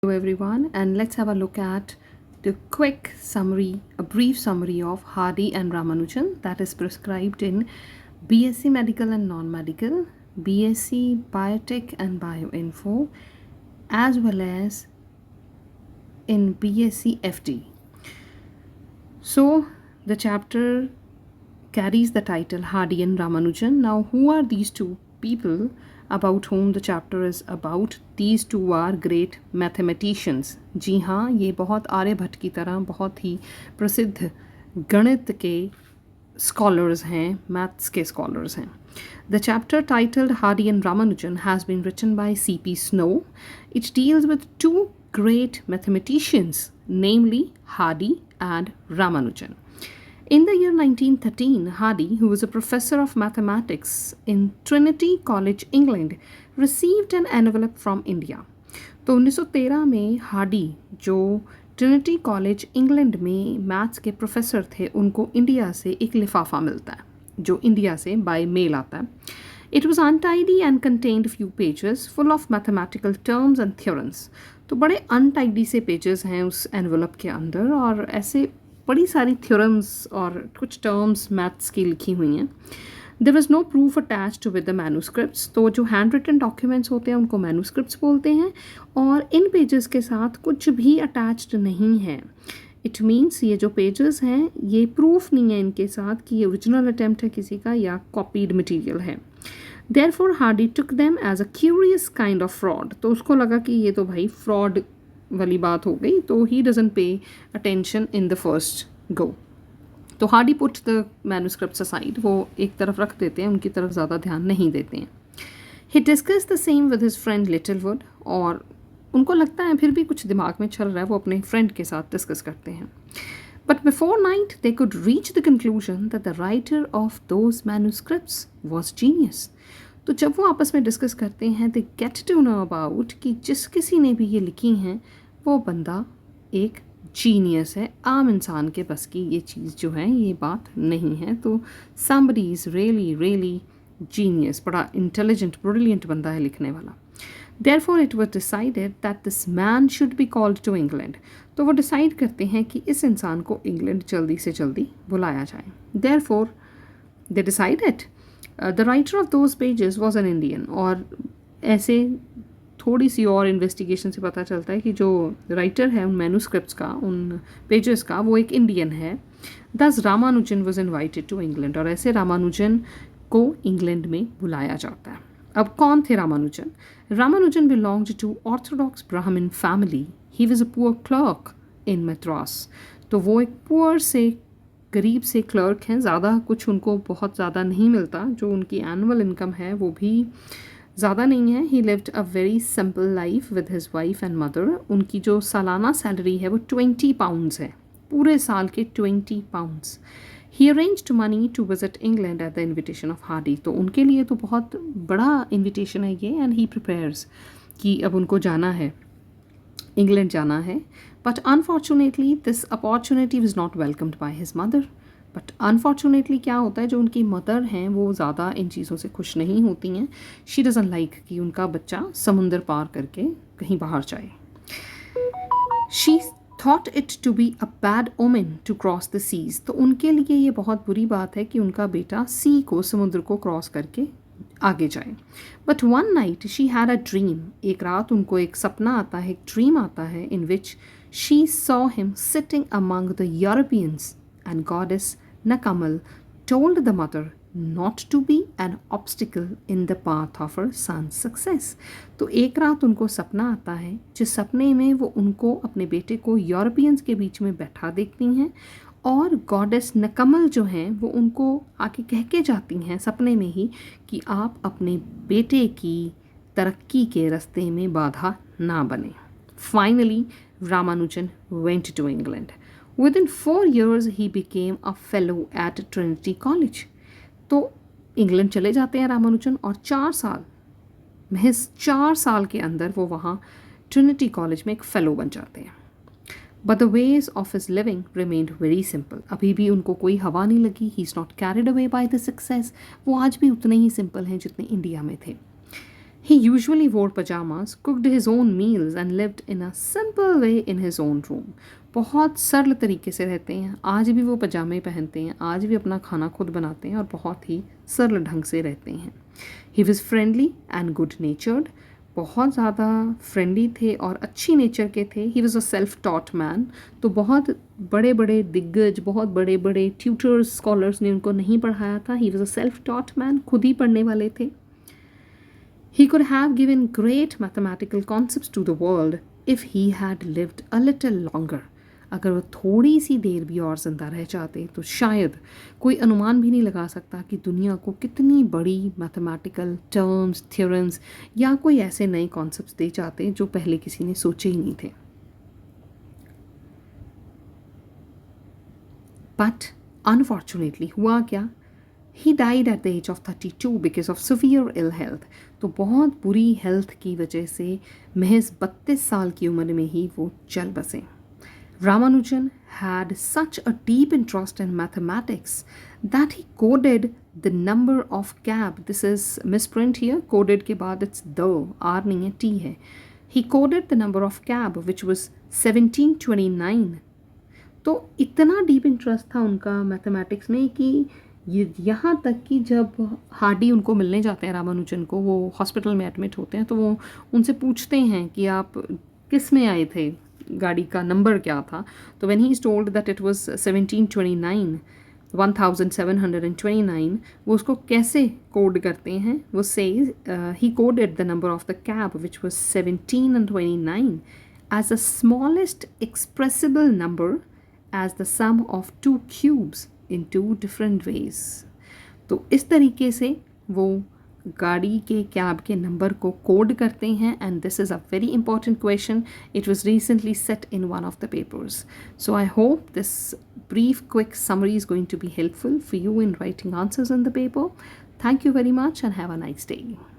Hello everyone, and let's have a look at the quick summary, a brief summary of Hardy and Ramanujan that is prescribed in BSc Medical and Non-Medical, BSc Biotech and Bioinfo, as well as in BSc FD. So the chapter carries the title Hardy and Ramanujan. Now, who are these two people about whom the chapter is about? These two are great mathematicians. जी हाँ, ये बहुत आर्यभट्ट की तरह बहुत ही प्रसिद्ध गणित के scholars हैं, maths के scholars हैं. The chapter titled Hardy and Ramanujan has been written by C.P. Snow. It deals with two great mathematicians, namely Hardy and Ramanujan. In the year 1913, Hardy, who was a professor of mathematics in Trinity College, England, received an envelope from India. तो 1913 में Hardy जो Trinity college England में maths के professor थे, उनको India से एक लिफाफा मिलता है जो इंडिया से बाय मेल आता है. It was untidy and contained few pages full of mathematical terms and theorems. तो बड़े अनटाइडी से पेजेस हैं उस एनवलप के अंदर और ऐसे बड़ी सारी थ्योरम्स और कुछ टर्म्स मैथ्स की लिखी हुई हैं. There was no proof attached with the manuscripts. तो जो हैंड रिटन डॉक्यूमेंट्स होते हैं उनको मैन्यूस्क्रिप्ट्स बोलते हैं और इन पेजेस के साथ कुछ भी अटैच्ड नहीं है. इट मीन्स ये जो पेजेस हैं ये प्रूफ नहीं है इनके साथ कि ये ओरिजिनल अटैम्प्ट है किसी का या कॉपीड मटीरियल है. Therefore Hardy took them as a curious kind of fraud. तो उसको लगा कि ये तो भाई फ्रॉड वाली बात हो गई, तो he doesn't pay attention in the first go. तो Hardy put the manuscripts aside, वो एक तरफ रख देते हैं, उनकी तरफ ज़्यादा ध्यान नहीं देते हैं. He discuss the same with his friend Littlewood. और उनको लगता है फिर भी कुछ दिमाग में चल रहा है, वो अपने फ्रेंड के साथ डिस्कस करते हैं. But before night they could reach the conclusion that the writer of those manuscripts was genius. तो जब वो आपस में डिस्कस करते हैं they get to know about कि जिस किसी ने भी ये लिखी हैं वो बंदा एक जीनियस है. आम इंसान के बस की ये चीज़ जो है ये बात नहीं है. तो somebody is really really genius, बड़ा इंटेलिजेंट ब्रिलियंट बंदा है लिखने वाला. Therefore it was decided that this man should be called to England. तो वो डिसाइड करते हैं कि इस इंसान को इंग्लैंड जल्दी से जल्दी बुलाया जाए. Therefore they decided the writer of those pages was an Indian. और ऐसे थोड़ी सी और इन्वेस्टिगेशन से पता चलता है कि जो राइटर है उन मैन्यूस्क्रिप्ट्स का, उन पेजेस का, वो एक इंडियन है. Thus Ramanujan was invited to England. और ऐसे रामानुजन को इंग्लैंड में बुलाया जाता है. अब कौन थे Ramanujan? Ramanujan belonged to orthodox Brahmin family. He was a poor clerk in Madras. तो वो एक पुअर से गरीब से क्लर्क हैं. ज़्यादा कुछ उनको बहुत ज़्यादा नहीं मिलता. जो उनकी एनुअल इनकम है वो भी ज़्यादा नहीं है. ही lived a very simple life with his wife and mother. उनकी जो सालाना सैलरी है वो 20 पाउंड्स है, पूरे साल के 20 pounds. He arranged money to visit England at the invitation of Hardy. तो उनके लिए तो बहुत बड़ा इन्विटेशन है ये. एंड ही प्रिपेयर्स कि अब उनको जाना है, इंग्लैंड जाना है. But unfortunately this opportunity was not welcomed by his mother. But unfortunately क्या होता है, जो उनकी मदर हैं वो ज़्यादा इन चीज़ों से खुश नहीं होती हैं. शी डजंट लाइक कि उनका बच्चा समुंदर पार करके कहीं बाहर जाए. She thought it to be a bad omen to cross the seas. तो उनके लिए ये बहुत बुरी बात है कि उनका बेटा सी को, समुद्र को क्रॉस करके आगे जाए. But one night she had a dream. एक रात उनको एक सपना आता है, एक ड्रीम आता है in which she saw him sitting among the Europeans and goddess Nakamal told the mother not to be an obstacle in the path of her son's success. तो एक रात उनको सपना आता है जिस सपने में वो उनको, अपने बेटे को यूरोपियंस के बीच में बैठा देखती हैं और गॉडेस नकमल जो हैं वो उनको आके कह के जाती हैं सपने में ही कि आप अपने बेटे की तरक्की के रास्ते में बाधा ना बने. Finally Ramanujan went to England. Within 4 years he became a fellow at Trinity College. तो इंग्लैंड चले जाते हैं रामानुजन और 4 साल, महज 4 साल के अंदर वो वहाँ ट्रिनिटी कॉलेज में एक फेलो बन जाते हैं. But the ways of his living remained very simple. अभी भी उनको कोई हवा नहीं लगी. He is not carried away by the success. वो आज भी उतने ही सिंपल हैं जितने इंडिया में थे. He usually wore pajamas, cooked his own meals and lived in a simple way in his own room. बहुत सरल तरीके से रहते हैं, आज भी वो पजामे पहनते हैं, आज भी अपना खाना खुद बनाते हैं और बहुत ही सरल ढंग से रहते हैं. He was friendly and good natured. बहुत ज़्यादा फ्रेंडली थे और अच्छी नेचर के थे. He was a self taught man. तो बहुत बड़े बड़े दिग्गज, बहुत बड़े बड़े ट्यूटर्स, स्कॉलर्स ने उनको नहीं पढ़ाया था. He was a self taught man, खुद ही पढ़ने वाले थे. He could have given great mathematical concepts to the world if he had lived a little longer. अगर वो थोड़ी सी देर भी और ज़िंदा रह जाते तो शायद कोई अनुमान भी नहीं लगा सकता कि दुनिया को कितनी बड़ी मैथमेटिकल टर्म्स, थ्योरम्स या कोई ऐसे नए कॉन्सेप्ट्स दे जाते जो पहले किसी ने सोचे ही नहीं थे. बट अनफॉर्चुनेटली हुआ क्या? He died at the age of 32 because of severe ill health. तो बहुत बुरी हेल्थ की वजह से महज 32 साल की उम्र में ही वो चल बसे. Ramanujan had such a deep interest in mathematics that he coded the number of cab. This is misprint here. Coded के बाद it's the, R नहीं है, T है. He coded the number of cab which was 1729. तो इतना deep interest था उनका mathematics में कि यहाँ तक कि जब हार्डी उनको मिलने जाते हैं, रामानुजन को, वो हॉस्पिटल में एडमिट होते हैं तो वो उनसे पूछते हैं कि आप किस में आए थे, गाड़ी का नंबर क्या था. तो when he is told that it was 1729, 1729, वो उसको कैसे कोड करते हैं? वो से he coded the number of the cab which was 17 and 29 as the smallest expressible number as the sum of two cubes in two different ways. तो इस तरीके से वो गाड़ी के कैब के नंबर को कोड करते हैं. And this is a very important question. It was recently set in one of the papers. So I hope this brief quick summary is going to be helpful for you in writing answers in the paper. Thank you very much and have a nice day.